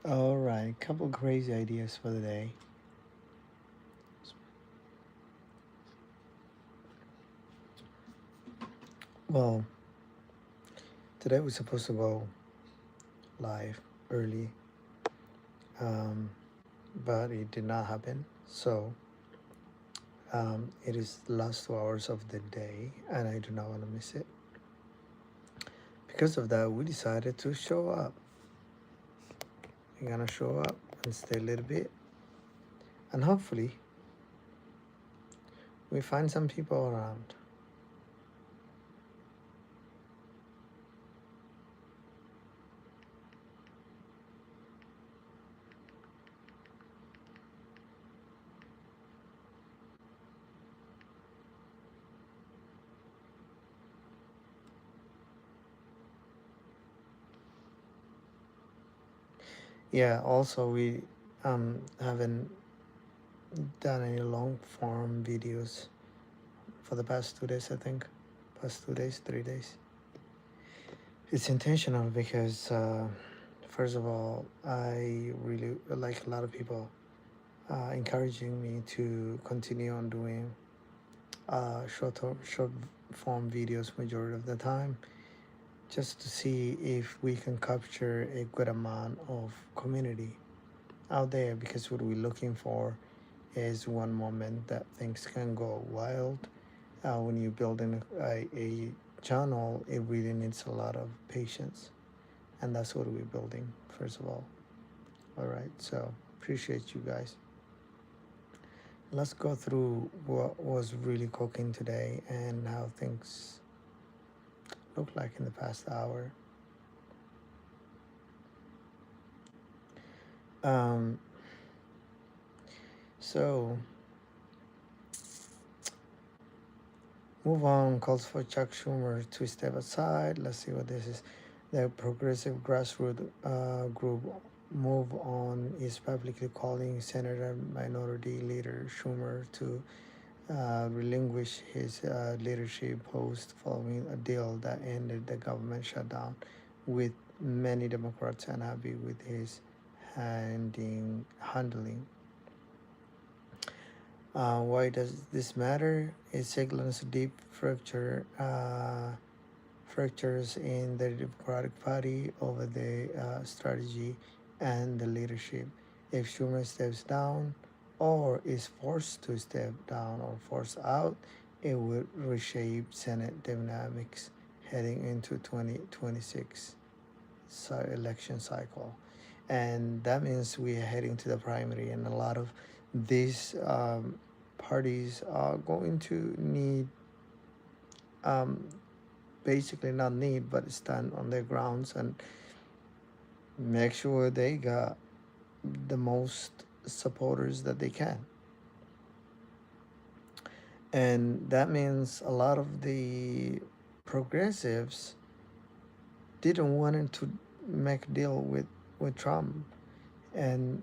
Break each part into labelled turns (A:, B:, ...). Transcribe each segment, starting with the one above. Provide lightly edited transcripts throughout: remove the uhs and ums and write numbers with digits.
A: All right, couple crazy ideas for the day. Well, today we're supposed to go live early, um, but it did not happen. So it is the last 2 hours of the day, and I do not want to miss it. Because of that, we decided to show up. We're gonna show up and stay a little bit, and hopefully, we find some people around. Yeah. Also, we haven't done any long form videos for the past 2 days. I think past 2 days, 3 days. It's intentional because, first of all, I really like a lot of people encouraging me to continue on doing short form videos majority of the time, just to see if we can capture a good amount of community out there. Because what we're looking for is one moment that things can go wild. When you're building a channel, it really needs a lot of patience, and that's what we're building first of all. All right, so appreciate you guys. Let's go through what was really cooking today and how things look like in the past hour. um, so move on calls for Chuck Schumer to step aside. Let's see what this is. The progressive grassroots group Move On is publicly calling Senator Minority Leader Schumer to relinquish his leadership post following a deal that ended the government shutdown, with many Democrats unhappy with his handling. Why does this matter? It signals deep fractures in the Democratic Party over the strategy and the leadership. If Schumer steps down or is forced to step down or forced out, it would reshape Senate dynamics heading into 2026 election cycle. And that means we are heading to the primary, and a lot of these parties are going to need um, basically not need but stand on their grounds and make sure they got the most supporters that they can. And that means a lot of the progressives didn't want to make a deal with Trump and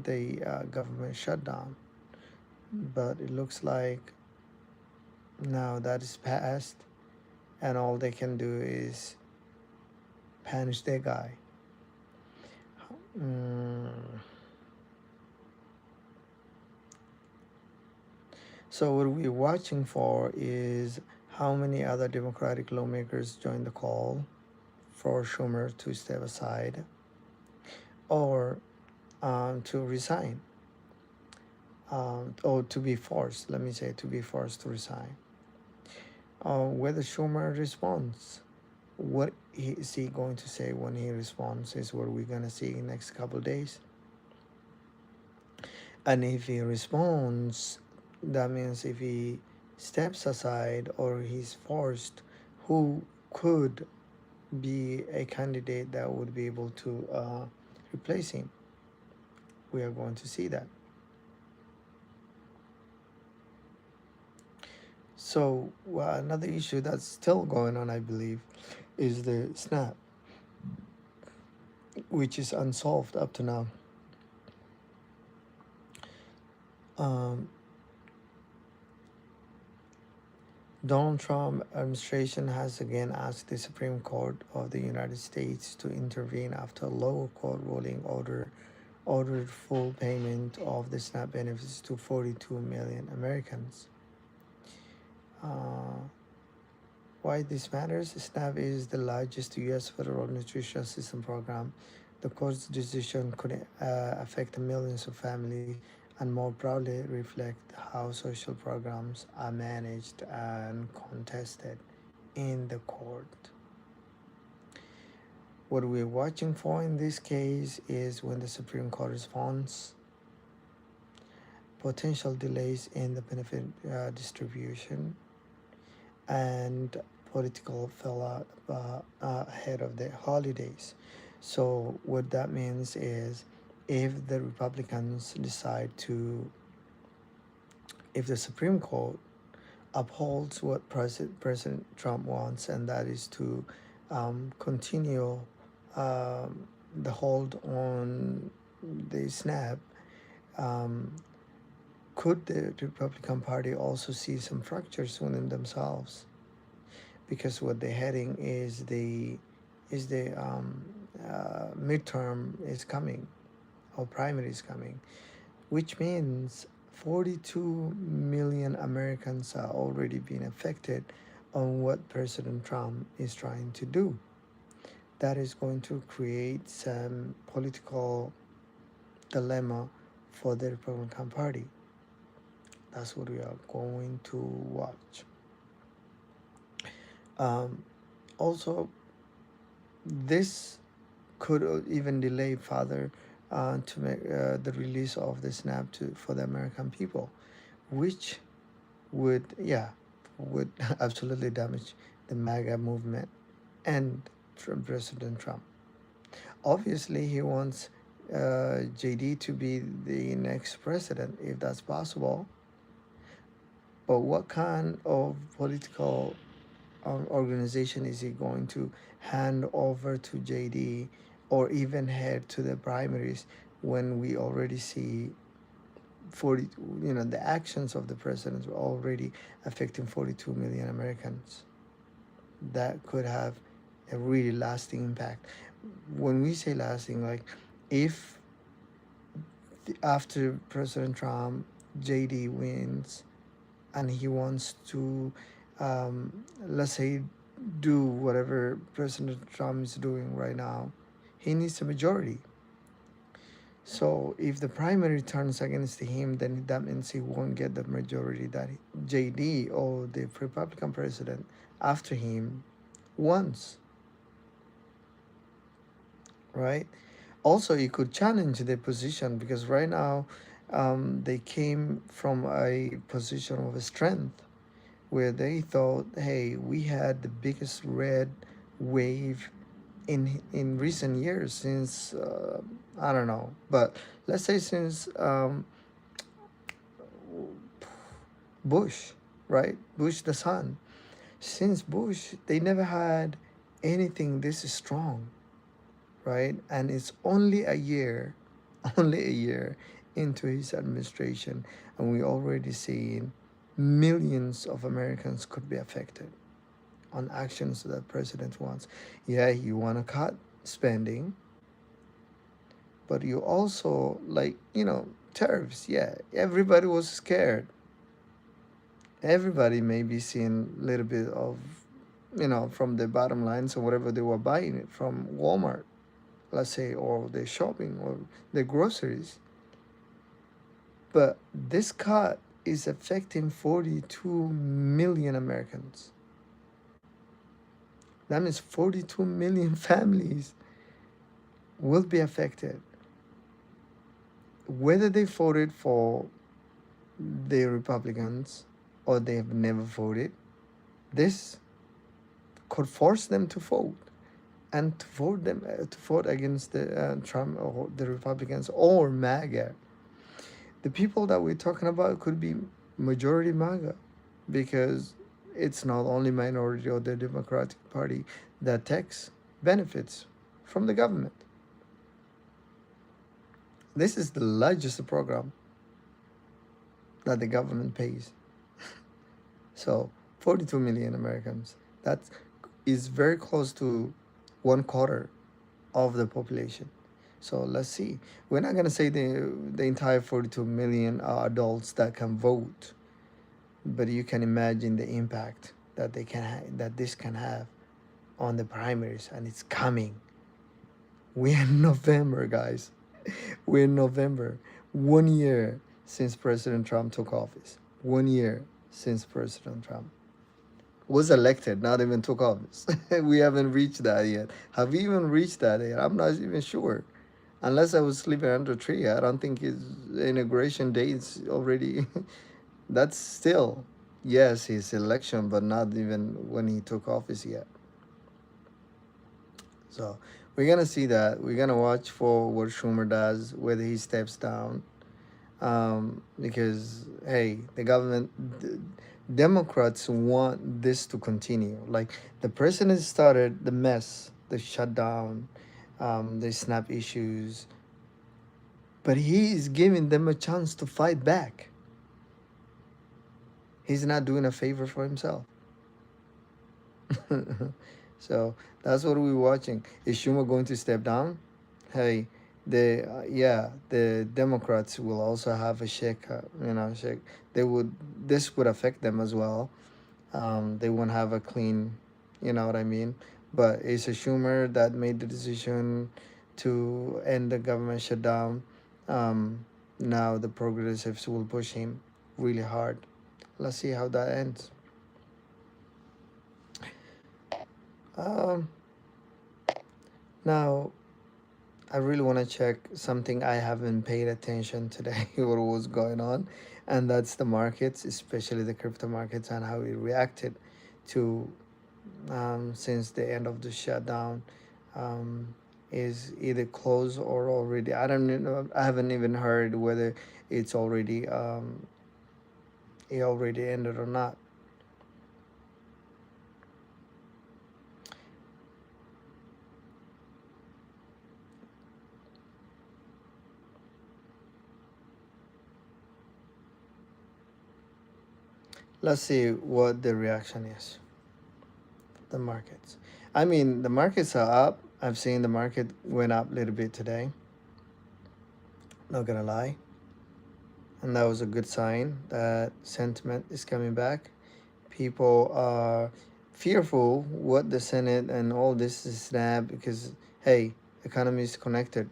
A: the government shutdown. But it looks like now that is past, and all they can do is punish their guy. Mm. So what we're watching for is how many other Democratic lawmakers join the call for Schumer to step aside or to resign, or to be forced, let me say, to be forced to resign. Whether Schumer responds, what is he going to say when he responds is what we're going to see in the next couple of days. And if he responds, that means if he steps aside or he's forced, who could be a candidate that would be able to replace him? We are going to see that. So another issue that's still going on, I believe, is the SNAP, which is unsolved up to now. Um, Donald Trump administration has again asked the Supreme Court of the United States to intervene after a lower court ruling ordered full payment of the SNAP benefits to 42 million Americans. Uh, why this matters? SNAP is the largest U.S. federal nutrition system program. The court's decision could affect millions of families and more broadly reflect how social programs are managed and contested in the court. What we're watching for in this case is when the Supreme Court responds, potential delays in the benefit distribution, and political fallout ahead of the holidays. So, what that means is if the Republicans decide to, if the Supreme Court upholds what President Trump wants, and that is to continue the hold on the SNAP, um, could the Republican Party also see some fractures within themselves? Because what they're heading is the midterm is coming, or primary is coming, which means 42 million Americans are already being affected on what President Trump is trying to do. That is going to create some political dilemma for the Republican Party. That's what we are going to watch. Also, this could even delay further to make the release of the SNAP for the American people, which would absolutely damage the MAGA movement and President Trump. Obviously, he wants JD to be the next president if that's possible. But what kind of political organization is he going to hand over to JD, or even head to the primaries when we already see 40, the actions of the president are already affecting 42 million Americans? That could have a really lasting impact. When we say lasting, like if after President Trump, JD wins and he wants to, let's say, do whatever President Trump is doing right now, he needs a majority. So if the primary turns against him, then that means he won't get the majority that JD or the Republican president after him wants, right? Also, he could challenge the position because right now they came from a position of strength where they thought, hey, we had the biggest red wave in recent years since I don't know, but let's say since Bush, right? Bush the son. Since Bush, they never had anything this strong, right? And it's only a year, only a year into his administration, and we already seen millions of Americans could be affected on actions that president wants. Yeah, you want to cut spending, but you also tariffs. Yeah, everybody was scared. Everybody may be seeing a little bit of, from the bottom lines or whatever they were buying it from Walmart, let's say, or the shopping or the groceries. But this cut is affecting 42 million Americans. That means 42 million families will be affected. Whether they voted for the Republicans or they have never voted, this could force them to vote, and to vote against the Trump or the Republicans or MAGA. The people that we're talking about could be majority MAGA, because it's not only minority or the Democratic Party that takes benefits from the government. This is the largest program that the government pays. So 42 million Americans. That is very close to one quarter of the population. So let's see. We're not gonna say the entire 42 million adults that can vote, but you can imagine the impact that that this can have on the primaries, and it's coming. We're in November, guys. We're in November. 1 year since President Trump took office. 1 year since President Trump was elected, not even took office. We haven't reached that yet. Have we even reached that yet? I'm not even sure. Unless I was sleeping under a tree, I don't think his inauguration date is already. That's still, yes, his election, but not even when he took office yet. So we're gonna see that. We're gonna watch for what Schumer does, whether he steps down. Because hey, Democrats want this to continue. Like the president started the mess, the shutdown, the SNAP issues, but he is giving them a chance to fight back. He's not doing a favor for himself. So that's what we're watching. Is Schumer going to step down? Hey, the Democrats will also have a shake. Shake. They would. This would affect them as well. They won't have a clean. You know what I mean? But it's a Schumer that made the decision to end the government shutdown. Now the progressives will push him really hard. Let's see how that ends. Um, Now I really want to check something I haven't paid attention today what was going on, and that's the markets, especially the crypto markets, and how it reacted to since the end of the shutdown um, is either closed or already. I don't know. I haven't even heard whether it's already it already ended or not. Let's see what the reaction is. The markets. I mean, the markets are up. I've seen the market went up a little bit today. Not gonna lie, and that was a good sign that sentiment is coming back. People are fearful what the Senate and all this is snap because hey, economy is connected.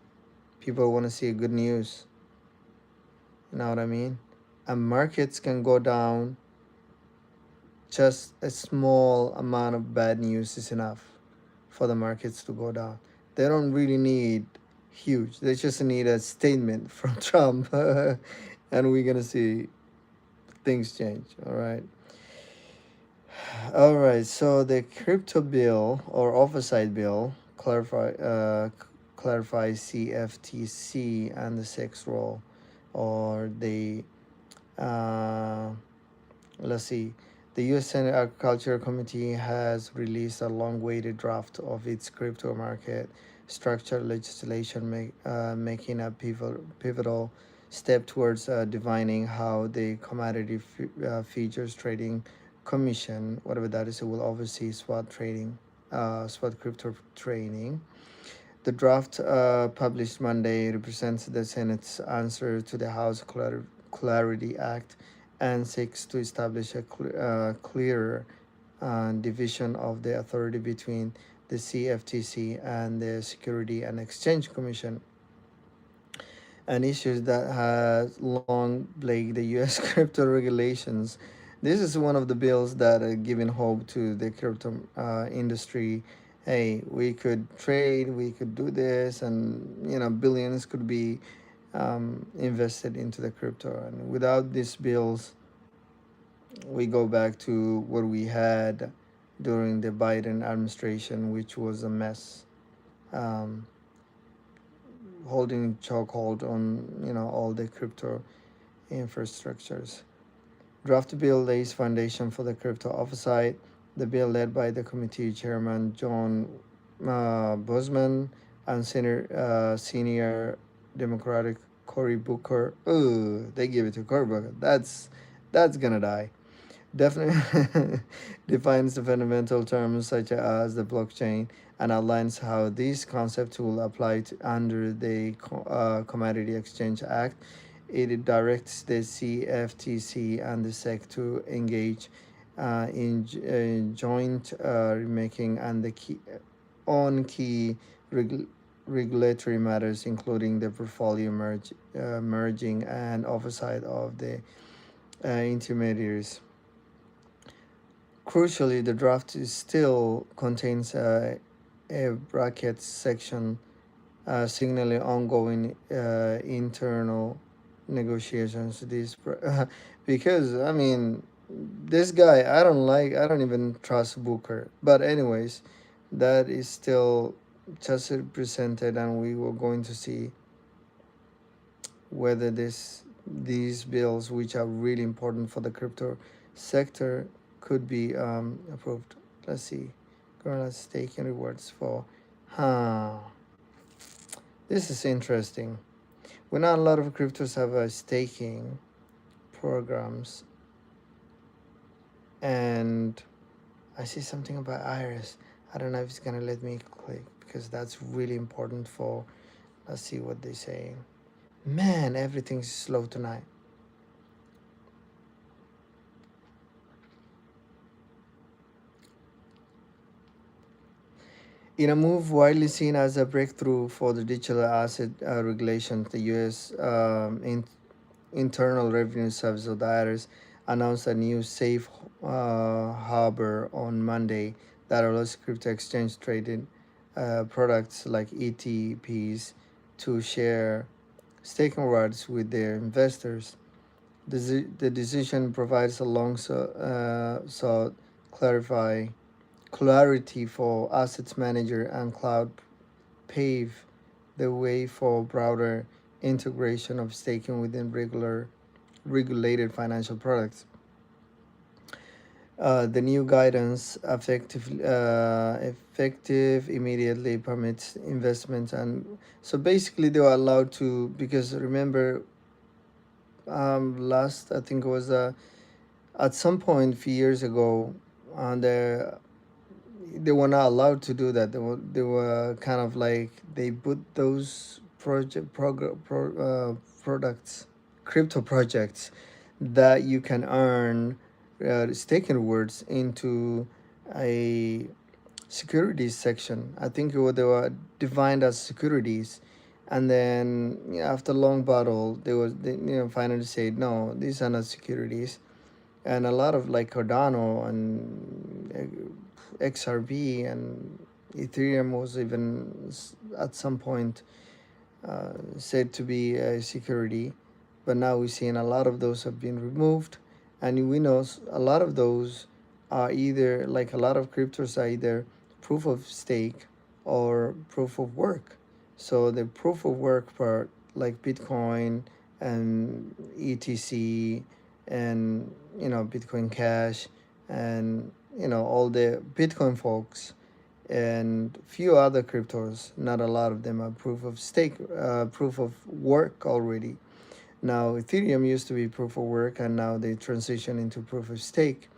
A: People want to see good news. You know what I mean? And markets can go down. Just a small amount of bad news is enough for the markets to go down. They don't really need huge. They just need a statement from Trump, and we're gonna see things change. All right. All right. So the crypto bill or oversight bill clarifies CFTC and the sex role, or the uh, let's see. The U.S. Senate Agriculture Committee has released a long-awaited draft of its crypto market structure legislation, making a pivotal step towards defining how the Commodity Futures Trading Commission, whatever that is, will oversee spot trading, spot crypto trading. The draft, published Monday, represents the Senate's answer to the House Clarity Act and seeks to establish a clearer division of the authority between the CFTC and the Security and Exchange Commission, an issue that has long plagued the U.S. crypto regulations. This is one of the bills that are giving hope to the crypto industry. Hey, we could trade, we could do this, and billions could be invested into the crypto. And without these bills, we go back to what we had during the Biden administration, which was a mess, um, holding chokehold on all the crypto infrastructures. Draft bill lays foundation for the crypto oversight. The bill, led by the committee chairman John Boozman and senior Democratic Cory Booker. Oh, they give it to Cory Booker. That's gonna die. definitely defines the fundamental terms such as the blockchain and outlines how these concepts will apply under the Commodity Exchange Act. It directs the CFTC and the SEC to engage in joint remaking and the key on key reg- regulatory matters, including the portfolio merging and oversight of the intermediaries. Crucially, the draft still contains a bracket section signaling ongoing internal negotiations. Because I mean, this guy, I don't like. I don't even trust Booker. But anyways, that is still just presented, and we were going to see whether these bills, which are really important for the crypto sector, could be approved. Let's see. Current staking rewards for, huh? This is interesting. We know a lot of cryptos have staking programs, and I see something about Iris. I don't know if it's gonna let me click because that's really important for. Let's see what they say. Man, everything's slow tonight. In a move widely seen as a breakthrough for the digital asset regulation, the U.S. Internal Revenue Service of the IRS announced a new safe harbor on Monday that allows crypto exchange traded products like ETPs to share staking rewards with their investors. The decision provides a long sought clarify clarity for assets manager and cloud, pave the way for broader integration of staking within regulated financial products. The new guidance effective immediately permits investments, and so basically they were allowed to, because remember, last I think it was at some point a few years ago, they were not allowed to do that. They were kind of like they put those products, crypto projects that you can earn staking rewards into a securities section. I think they were defined as securities, and then after long battle, they finally said no, these are not securities. And a lot of like Cardano and XRP and Ethereum was even at some point said to be a security, but now we're seeing a lot of those have been removed, and we know a lot of those are either, like a lot of cryptos are either proof of stake or proof of work. So the proof of work part, like Bitcoin and ETC and Bitcoin Cash and all the Bitcoin folks and few other cryptos, not a lot of them are proof of stake, proof of work already. Now Ethereum used to be proof of work, and now they transition into proof of stake,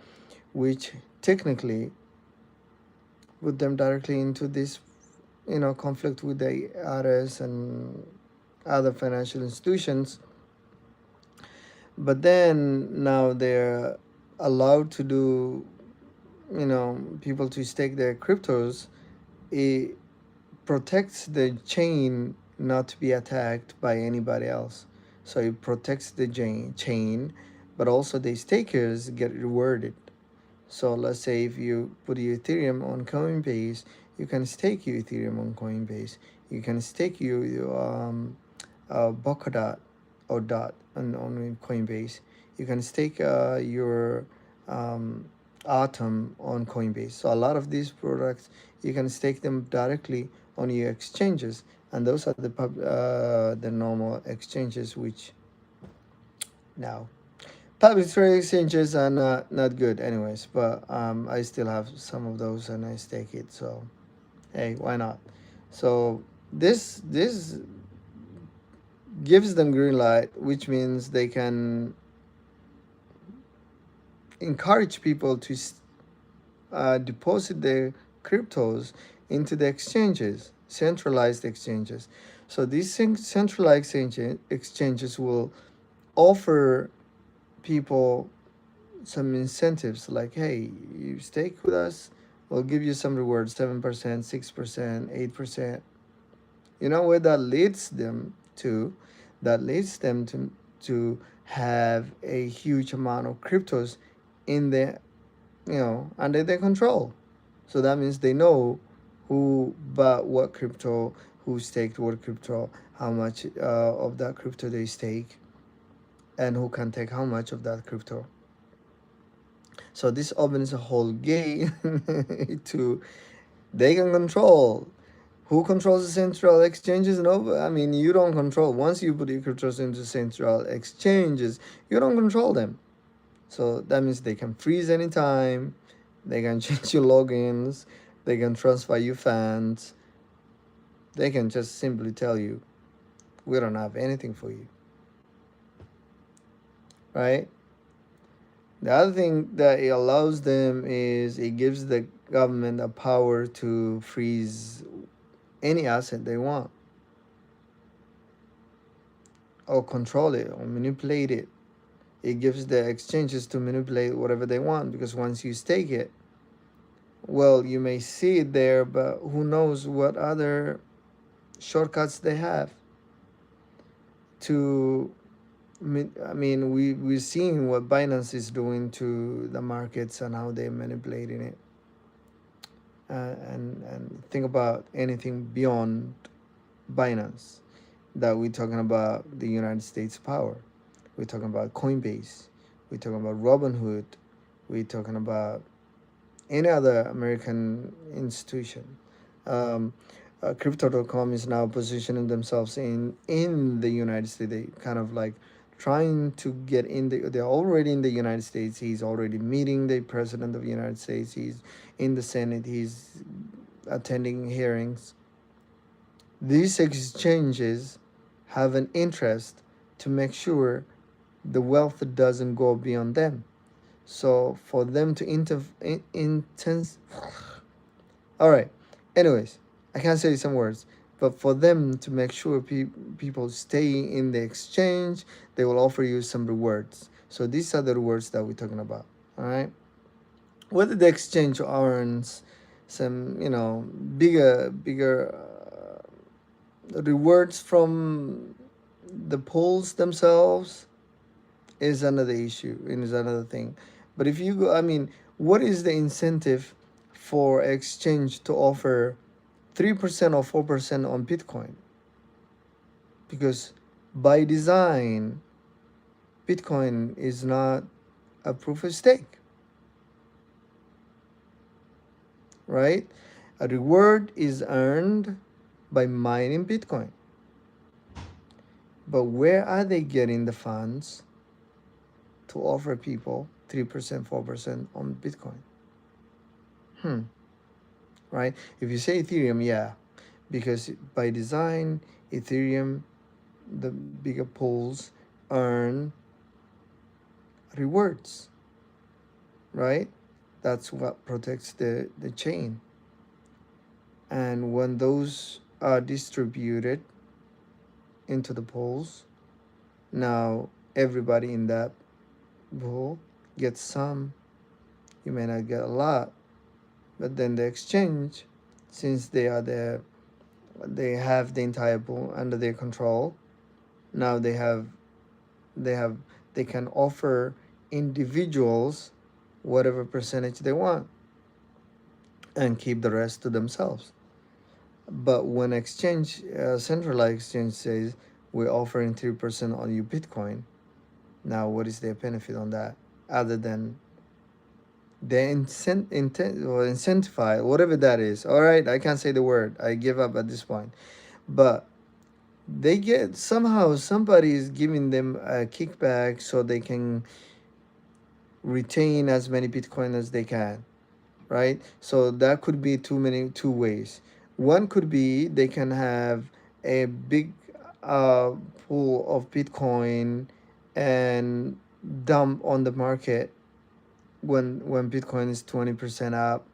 A: which technically put them directly into this conflict with the IRS and other financial institutions. But then now they're allowed to do, people to stake their cryptos. It protects the chain not to be attacked by anybody else. So it protects the chain, but also the stakers get rewarded. So let's say if you put your Ethereum on Coinbase, you can stake your Ethereum on Coinbase. You can stake your Polkadot or Dot on Coinbase. You can stake your um, Atom on Coinbase. So a lot of these products, you can stake them directly on your exchanges, and those are the normal exchanges, which now public trading exchanges are not good anyways, but I still have some of those and I stake it, so hey, why not? So this gives them green light, which means they can encourage people to deposit their cryptos into the exchanges, centralized exchanges. So these centralized exchanges will offer people some incentives like, hey, you stake with us, we'll give you some rewards, 7%, 6%, 8%. You know where that leads them to? That leads them to have a huge amount of cryptos in their, under their control. So that means they know who bought what crypto, who staked what crypto, how much of that crypto they stake, and who can take how much of that crypto. So this opens a whole game to, they can control. Who controls the central exchanges? No, I mean, you don't control. Once you put your cryptos into central exchanges, you don't control them. So that means they can freeze anytime, they can change your logins, they can transfer you funds, they can just simply tell you, we don't have anything for you, right? The other thing that it allows them is it gives the government a power to freeze any asset they want, or control it, or manipulate it. It gives the exchanges to manipulate whatever they want, because once you stake it, well, you may see it there, but who knows what other shortcuts they have to. I mean, we're seeing what Binance is doing to the markets and how they're manipulating it. And think about anything beyond Binance, that we're talking about the United States power. We're talking about Coinbase. We're talking about Robinhood. We're talking about any other American institution. Um, Crypto.com is now positioning themselves in the United States. They kind of like trying to get in they're already in the United States. He's already meeting the president of the United States. He's in the Senate. He's attending hearings. These exchanges have an interest to make sure the wealth doesn't go beyond them. So for them to intense, all right. Anyways, I can't say some words, but for them to make sure people stay in the exchange, they will offer you some rewards. So these are the rewards that we're talking about. All right. Whether the exchange earns some, bigger rewards from the polls themselves is another issue, is another thing. But if you go, I mean, what is the incentive for exchange to offer 3% or 4% on Bitcoin? Because by design, Bitcoin is not a proof of stake, right? A reward is earned by mining Bitcoin. But where are they getting the funds to offer people 3%, 4% on Bitcoin? Right? If you say Ethereum, yeah, because by design, Ethereum, the bigger pools earn rewards, right? That's what protects the chain. And when those are distributed into the pools, now everybody in that pool gets some. You may not get a lot, but then the exchange, since they have the entire pool under their control, now they have they can offer individuals whatever percentage they want and keep the rest to themselves. But when centralized exchange says we're offering 3% on your Bitcoin, now what is their benefit on that other than they incentivize whatever that is? All right, I can't say the word. I give up at this point. But they get, somehow somebody is giving them a kickback so they can retain as many Bitcoin as they can, right? So that could be two ways. One could be they can have a big uh, pool of Bitcoin and dump on the market when Bitcoin is 20% up,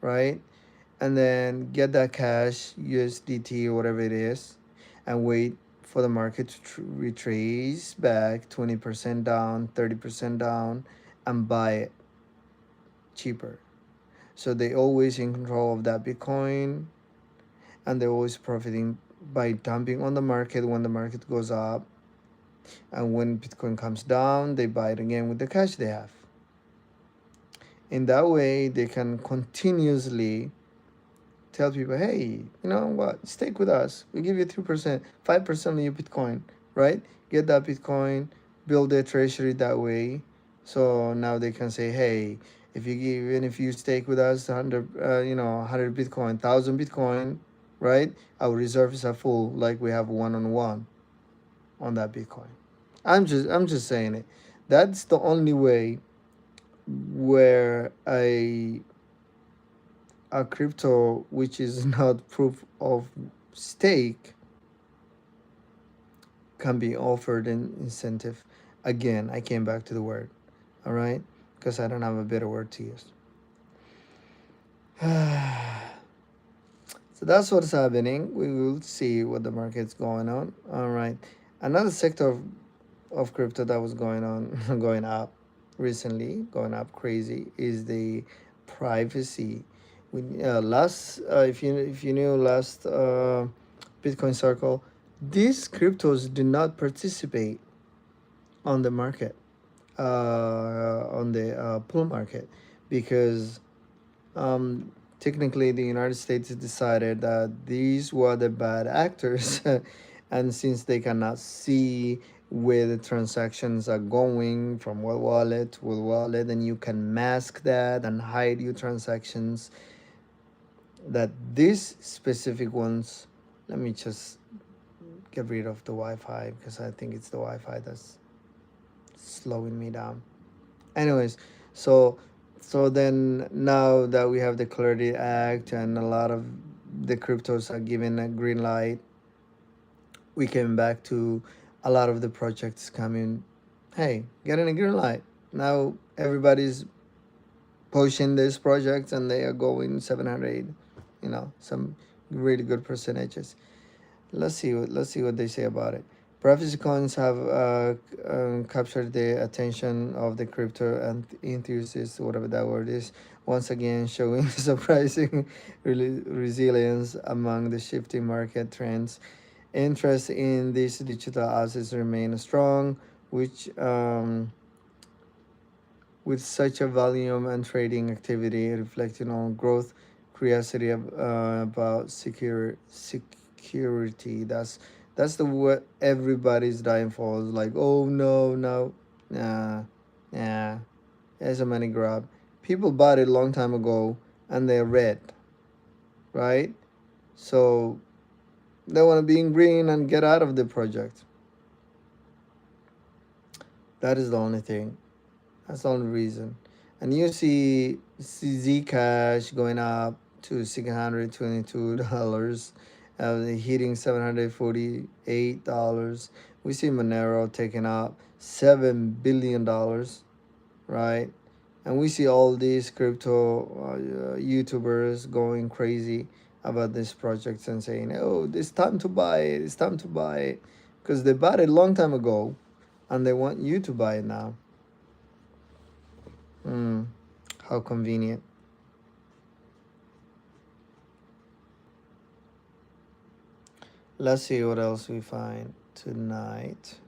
A: right? And then get that cash, USDT or whatever it is, and wait for the market to retrace back 20% down, 30% down, and buy it cheaper. So they always in control of that Bitcoin, and they're always profiting by dumping on the market when the market goes up, and when Bitcoin comes down, they buy it again with the cash they have. In that way, they can continuously tell people, hey, you know what, stake with us. We give you 3%, 5% of your Bitcoin, right? Get that Bitcoin, build their treasury that way. So now they can say, hey, if you give, even if you stake with us 100, 100 Bitcoin, 1,000 Bitcoin, right? Our reserves are full, like we have one on that Bitcoin. I'm just saying it. That's the only way where a crypto which is not proof of stake can be offered an incentive. Again, I came back to the word, all right, because I don't have a better word to use. So that's what's happening. We will see what the market's going on. All right, another sector of crypto that was going on, going up recently, going up crazy, is the privacy. We last, if you knew last Bitcoin circle, these cryptos do not participate on the market, on the pool market, because technically the United States decided that these were the bad actors, and since they cannot see where the transactions are going from what wallet to what wallet, and you can mask that and hide your transactions, that these specific ones, let me just get rid of the Wi-Fi because I think it's the Wi-Fi that's slowing me down. Anyways, so then now that we have the Clarity Act and a lot of the cryptos are given a green light, we came back to a lot of the projects coming, hey, getting a green light. Now everybody's pushing these projects and they are going 700, some really good percentages. Let's see what they say about it. Privacy coins have captured the attention of the crypto and enthusiasts, whatever that word is, once again showing surprising resilience among the shifting market trends. Interest in these digital assets remain strong, which with such a volume and trading activity reflecting on growth, curiosity about security. That's the what everybody's dying for. It's like, oh no, no, nah, nah. It's a money grab. People bought it a long time ago, and they're red, right? So they want to be in green and get out of the project. That is the only thing. That's the only reason. And you see Zcash going up to $622, hitting $748. We see Monero taking up $7 billion, right? And we see all these crypto YouTubers going crazy about these projects and saying, "Oh, it's time to buy it. It's time to buy it," because they bought it a long time ago, and they want you to buy it now. How convenient. Let's see what else we find tonight.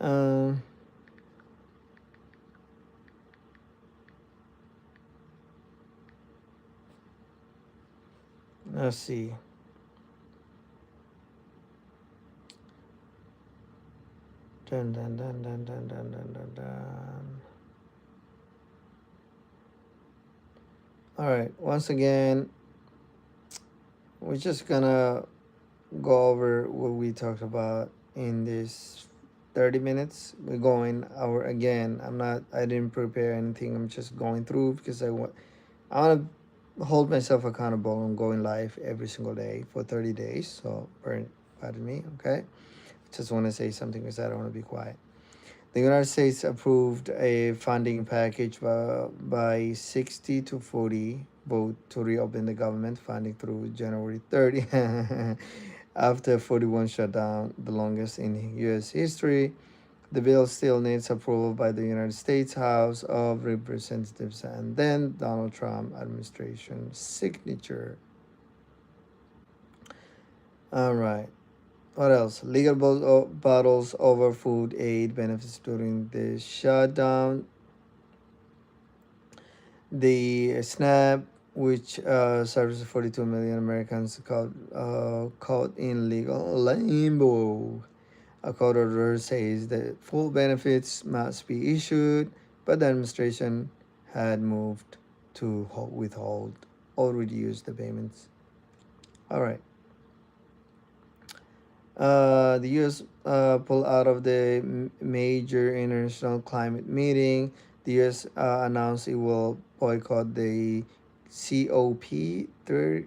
A: Um, let's see. Dun, dun, dun, dun, dun, dun, dun, dun, dun. All right. Once again, we're just gonna go over what we talked about in this 30 minutes. We're going over again. I didn't prepare anything. I'm just going through because I want to hold myself accountable on going live every single day for 30 days. So, pardon me, okay? Just want to say something because I don't want to be quiet. The United States approved a funding package by 60 to 40 vote to reopen the government funding through January 30 after 41 shutdown, the longest in U.S. history. The bill still needs approval by the United States House of Representatives and then Donald Trump administration signature. All right. What else? Legal battles over food aid benefits during the shutdown. The SNAP, which serves 42 million Americans, caught in legal limbo. A court order says that full benefits must be issued, but the administration had moved to withhold or reduce the payments. All right. The U.S. Pulled out of the major international climate meeting. The U.S. Announced it will boycott the COP30.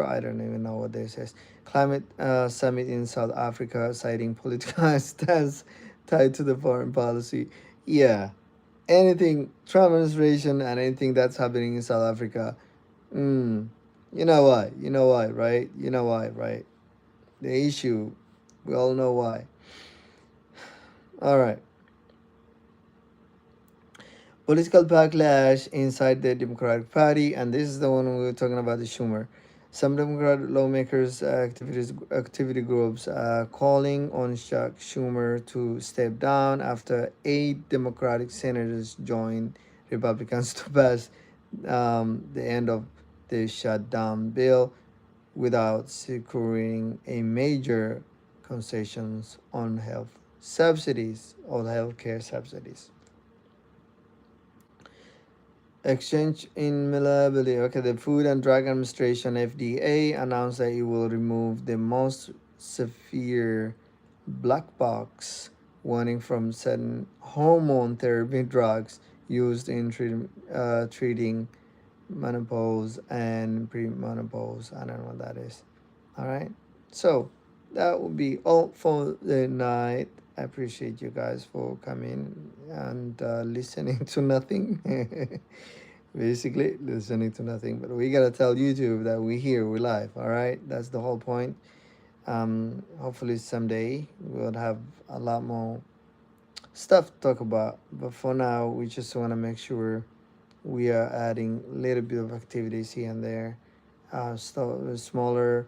A: I don't even know what this is. Climate summit in South Africa, citing political stance tied to the foreign policy. Yeah, anything Trump administration and anything that's happening in South Africa. Mm, you know why? You know why, right? You know why, right? The issue, we all know why. All right. Political backlash inside the Democratic Party, and this is the one we were talking about, the Schumer. Some Democratic lawmakers, activity groups are calling on Chuck Schumer to step down after 8 Democratic senators joined Republicans to pass the end of the shutdown bill without securing a major concessions on health subsidies or healthcare subsidies. Exchange in malleability. Okay, the Food and Drug Administration (FDA) announced that it will remove the most severe black box warning from certain hormone therapy drugs used in treating menopause and premenopause. I don't know what that is. All right. So that would be all for the night. I appreciate you guys for coming and listening to nothing. Basically, listening to nothing. But we gotta tell YouTube that we here, we live. All right. That's the whole point. Hopefully someday we'll have a lot more stuff to talk about. But for now, we just want to make sure we are adding a little bit of activities here and there, smaller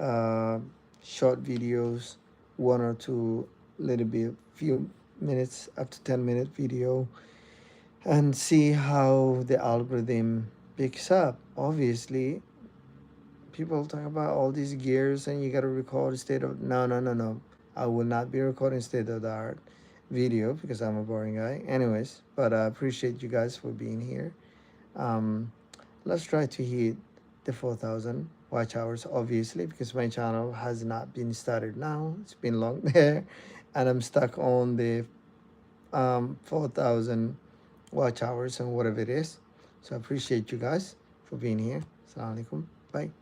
A: uh, short videos, 1 or 2 little bit few minutes up to 10-minute video, and see how the algorithm picks up. Obviously, people talk about all these gears and you gotta record state of no. I will not be recording state of the art video because I'm a boring guy. Anyways, but I appreciate you guys for being here. um, let's try to hit the 4,000 watch hours, obviously, because my channel has not been started now. It's been long there, and I'm stuck on the 4,000 watch hours and whatever it is. So I appreciate you guys for being here. Assalamu alaikum. Bye.